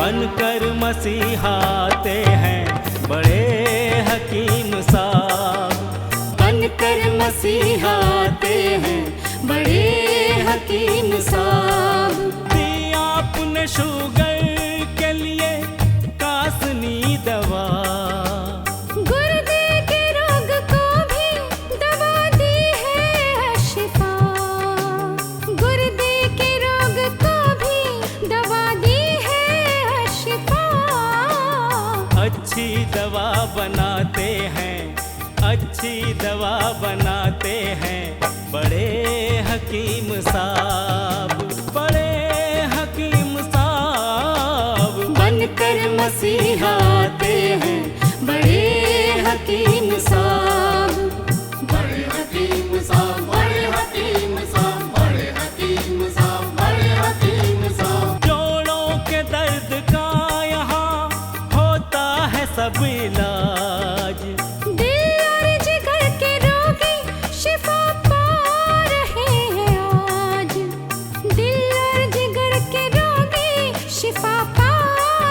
बनकर मसीहाते हैं बड़े हकीम साहब। बनकर मसीहाते हैं बड़े हकीम साहब। दिया आपने शुगर के लिए कासनी दवा, गुर्दे के रोग को भी दवा दी है शिफा। गुर्दे के रोग को भी दवा दी है शिफा। अच्छी दवा बनाते हैं, अच्छी दवा बनाते हैं बड़े हकीम साहब, बड़े हकीम साहब। बनकर मसीहाते हैं बड़े हकीम साहब। बड़े हकीम साहब, बड़े हकीम साहब, बड़े हकीम साहब, बड़े हकीम साहब। जोड़ों के दर्द का यहाँ होता है सब इलाज, दिल और जिगर के रोगी शिफा पा रहे हैं आज। दिल और जिगर के रोगी शिफा पा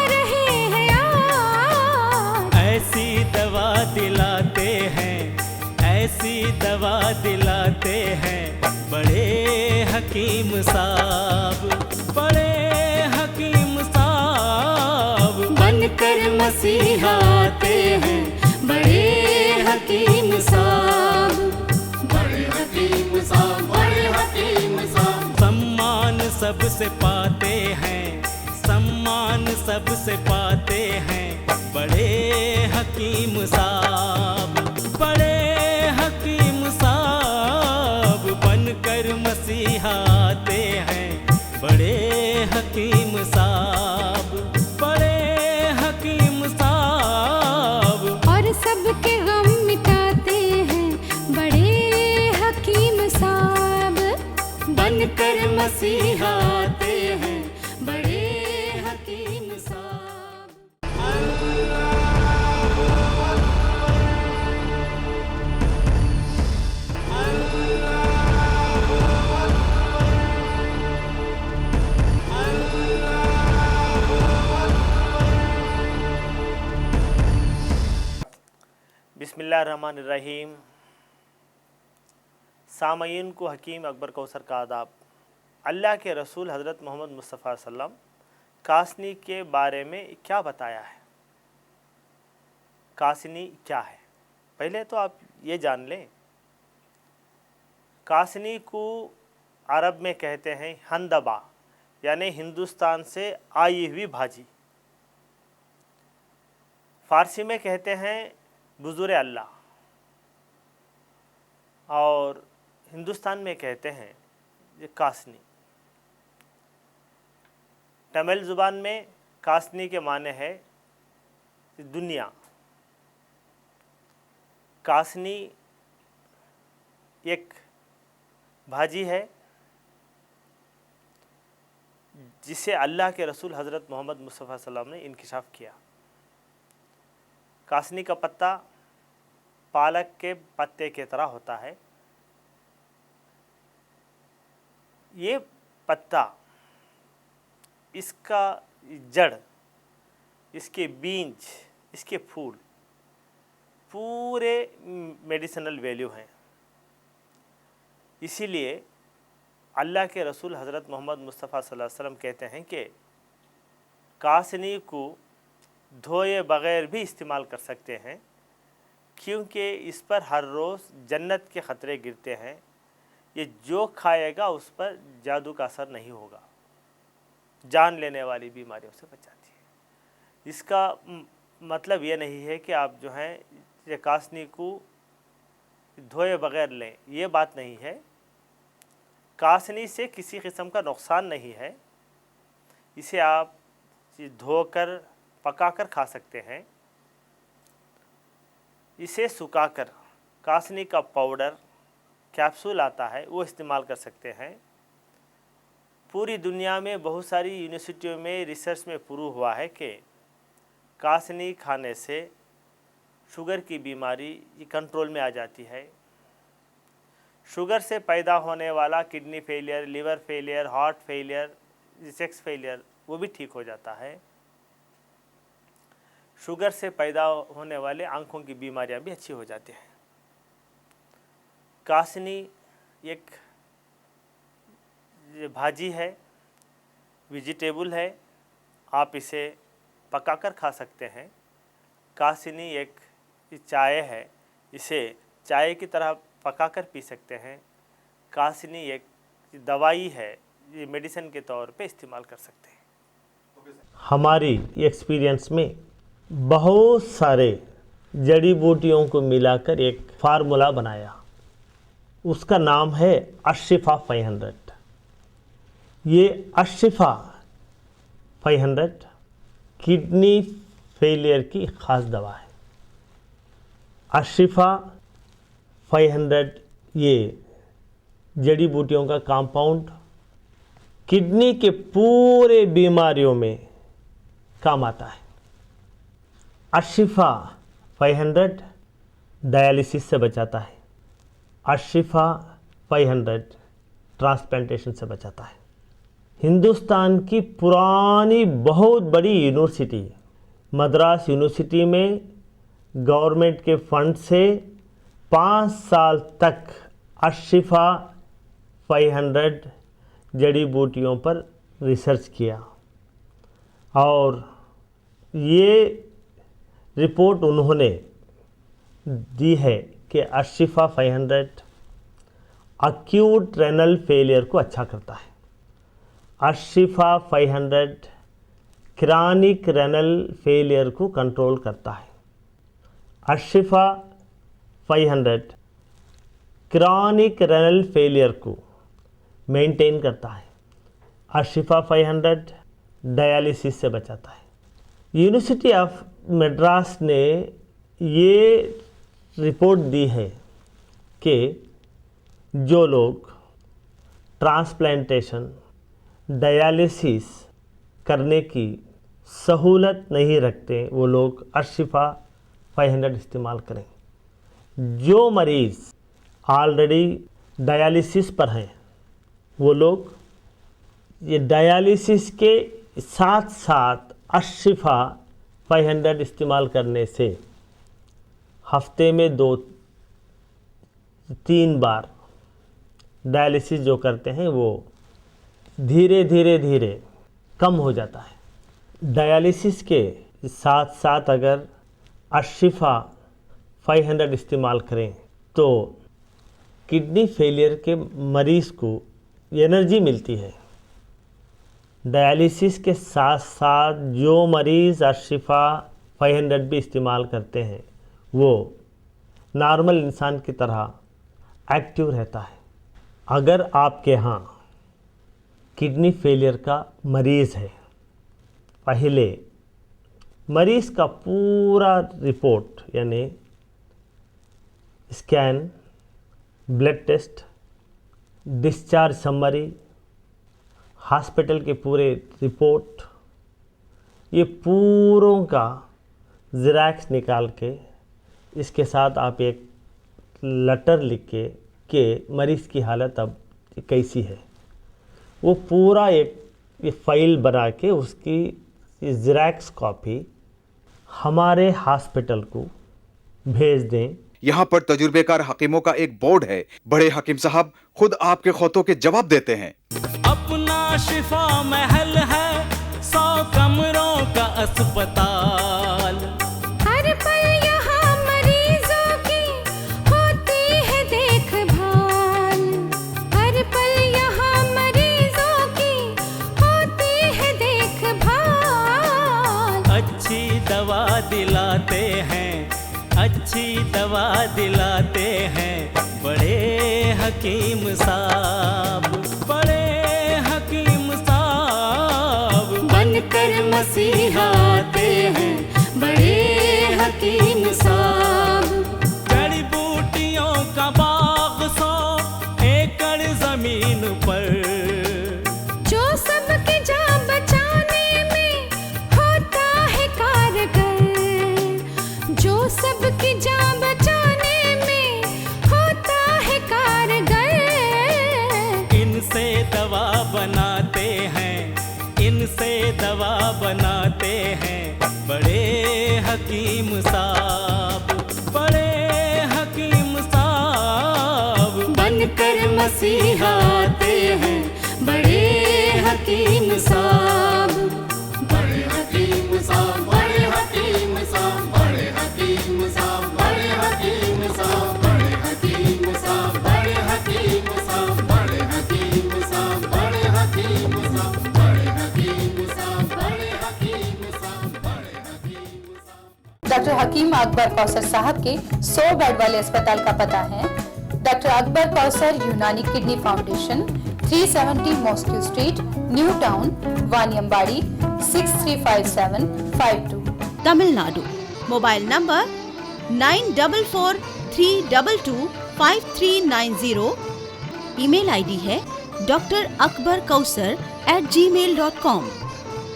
रहे हैं आज। ऐसी दवा दिलाते हैं, ऐसी दवा दिलाते हैं बड़े हकीम साहब, बड़े हकीम साहब। बनकर मसीहाते हैं बड़े हकीम साहब। बड़े हकीम साहब, बड़े हकीम साहब। सम्मान सबसे पाते हैं, सम्मान सबसे पाते हैं बड़े हकीम साहब, बड़े हकीम साहब। बनकर मसीहाते हैं बड़े हकीम साहब, बड़े हकीम साहब। और सबके गम मिटाते हैं बड़े हकीम साहब। बनकर मसीहाते हैं बड़े हकीम साहब। बिस्मिल्लाहिर्रहमानिर्रहीम। सामईन को हकीम अकबर कौसर का आदाब। अल्लाह के रसूल हज़रत मोहम्मद मुस्तफ़ा सल्लम कासनी के बारे में क्या बताया है? कासनी क्या है? पहले तो आप ये जान लें, कासनी को अरब में कहते हैं हंदबा, यानी हिंदुस्तान से आई हुई भाजी। फ़ारसी में कहते हैं बुज़ुर अल्लाह, और हिंदुस्तान में कहते हैं ये कासनी। तमिल ज़ुबान में कासनी के माने है दुनिया। कासनी एक भाजी है जिसे अल्लाह के रसूल हज़रत मोहम्मद मुस्तफ़ा सल्लम ने इंकिशाफ किया। कासनी का पत्ता पालक के पत्ते की तरह होता है। ये पत्ता, इसका जड़, इसके बीज, इसके फूल पूरे मेडिसिनल वैल्यू हैं। इसीलिए अल्लाह के रसूल हज़रत मोहम्मद मुस्तफ़ा सल्लल्लाहु अलैहि वसल्लम कहते हैं कि कासनी को धोए बग़ैर भी इस्तेमाल कर सकते हैं, क्योंकि इस पर हर रोज़ जन्नत के ख़तरे गिरते हैं। ये जो खाएगा उस पर जादू का असर नहीं होगा, जान लेने वाली बीमारियों से बचाती है। इसका मतलब ये नहीं है कि आप जो हैं ये कासनी को धोए बग़ैर लें, ये बात नहीं है। कासनी से किसी किस्म का नुकसान नहीं है। इसे आप धोकर पकाकर खा सकते हैं। इसे सुखाकर कासनी का पाउडर, कैप्सूल आता है, वो इस्तेमाल कर सकते हैं। पूरी दुनिया में बहुत सारी यूनिवर्सिटियों में रिसर्च में प्रूव हुआ है कि कासनी खाने से शुगर की बीमारी कंट्रोल में आ जाती है। शुगर से पैदा होने वाला kidney failure, liver failure, heart failure, sex failure वो भी ठीक हो जाता है। शुगर से पैदा होने वाले आँखों की बीमारियां भी अच्छी हो जाती हैं। कासनी एक भाजी है, वेजिटेबल है, आप इसे पकाकर खा सकते हैं। कासनी एक चाय है, इसे चाय की तरह पकाकर पी सकते हैं। कासनी एक दवाई है, ये मेडिसिन के तौर पे इस्तेमाल कर सकते हैं। हमारी एक्सपीरियंस में बहुत सारे जड़ी बूटियों को मिलाकर एक फार्मूला बनाया, उसका नाम है अशिफा 500। ये अशिफा 500 किडनी फेलियर की ख़ास दवा है। अशिफा 500 ये जड़ी बूटियों का कंपाउंड किडनी के पूरे बीमारियों में काम आता है। अशिफा 500 डायलिसिस से बचाता है। अशिफा 500 ट्रांसप्लांटेशन से बचाता है। हिंदुस्तान की पुरानी बहुत बड़ी यूनिवर्सिटी मद्रास यूनिवर्सिटी में गवर्नमेंट के फंड से 5 साल तक अशिफा 500 जड़ी बूटियों पर रिसर्च किया और ये रिपोर्ट उन्होंने दी है कि अशिफा 500 अक्यूट रेनल फेलियर को अच्छा करता है। अशिफा 500 क्रॉनिक रेनल फेलियर को कंट्रोल करता है। अशिफा 500 क्रॉनिक रेनल फेलियर को मेंटेन करता है। अशिफा 500 डायलिसिस से बचाता है। यूनिवर्सिटी ऑफ मद्रास ने ये रिपोर्ट दी है कि जो लोग ट्रांसप्लांटेशन डायलिसिस करने की सहूलत नहीं रखते वो लोग अशिफा 500 इस्तेमाल करें। जो मरीज़ ऑलरेडी डायलिसिस पर हैं वो लोग ये डायलिसिस के साथ साथ अशिफा 500 इस्तेमाल करने से हफ्ते में 2-3 बार डायलिसिस जो करते हैं वो धीरे धीरे कम हो जाता है। डायलिसिस के साथ साथ अगर अशिफा 500 इस्तेमाल करें तो किडनी फेलियर के मरीज़ को एनर्जी मिलती है। डायलिसिस के साथ साथ जो मरीज़ अशिफा 500 भी इस्तेमाल करते हैं वो नॉर्मल इंसान की तरह एक्टिव रहता है। अगर आपके यहाँ किडनी फेलियर का मरीज़ है, पहले मरीज़ का पूरा रिपोर्ट यानी scan, blood test, discharge summary, hospital के पूरे रिपोर्ट, ये पूरों का ज़ेरॉक्स निकाल के इसके साथ आप एक लेटर लिख के मरीज़ की हालत अब कैसी है वो पूरा एक फ़ाइल बना के उसकी ज़ेरॉक्स कॉपी हमारे हॉस्पिटल को भेज दें। यहाँ पर तजुर्बेकार हकीमों का एक बोर्ड है। बड़े हकीम साहब खुद आपके खौतों के जवाब देते हैं। अपना शिफा महल है, 100 कमरों का अस्पताल। हर पल यहाँ मरीजों की होती है देखभाल। हर पल यहाँ मरीजों की होती है देखभाल। अच्छी दवा दिलाते हैं, अच्छी दवा दिलाते हैं बड़े हकीम साहब, बड़े हकीम साहब बनकर मसीहा आते हैं बड़े हकीम साहब। जड़ी बूटियों का बाग 100 एकड़ जमीन पर, जो सबकी जान बचाने में होता है कारगर। जो सबकी जान बचाने में होता है कारगर। इनसे दवा बनाते हैं, इनसे दवा बनाते हैं बड़े हकीम साहब, बड़े हकीम साहब बनकर मसीहा आते हैं, बड़े हकीम साहब। बड़े हकीम साहब, बड़े हकीम साहब, बड़े हकीम साहब, बड़े हकीम साहब, बड़े हकीम साहब, बड़े हकीम साहब, बड़े हकीम साहब, बड़े हकीम साहब, बड़े हकीम साहब, बड़े हकीम साहब, बड़े हकीम साहब। डॉक्टर हकीम अकबर कौसर साहब के 100 बेड वाले अस्पताल का पता है doctor Akbar Kausar Unani kidney foundation, 370 mosque street, new town, Vaniyambadi, 635752, Tamil Nadu. Mobile number 9443225390। Email ID है drakbarkausar@gmail.com।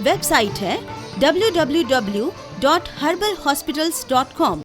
वेबसाइट है www.herbalhospitals.com।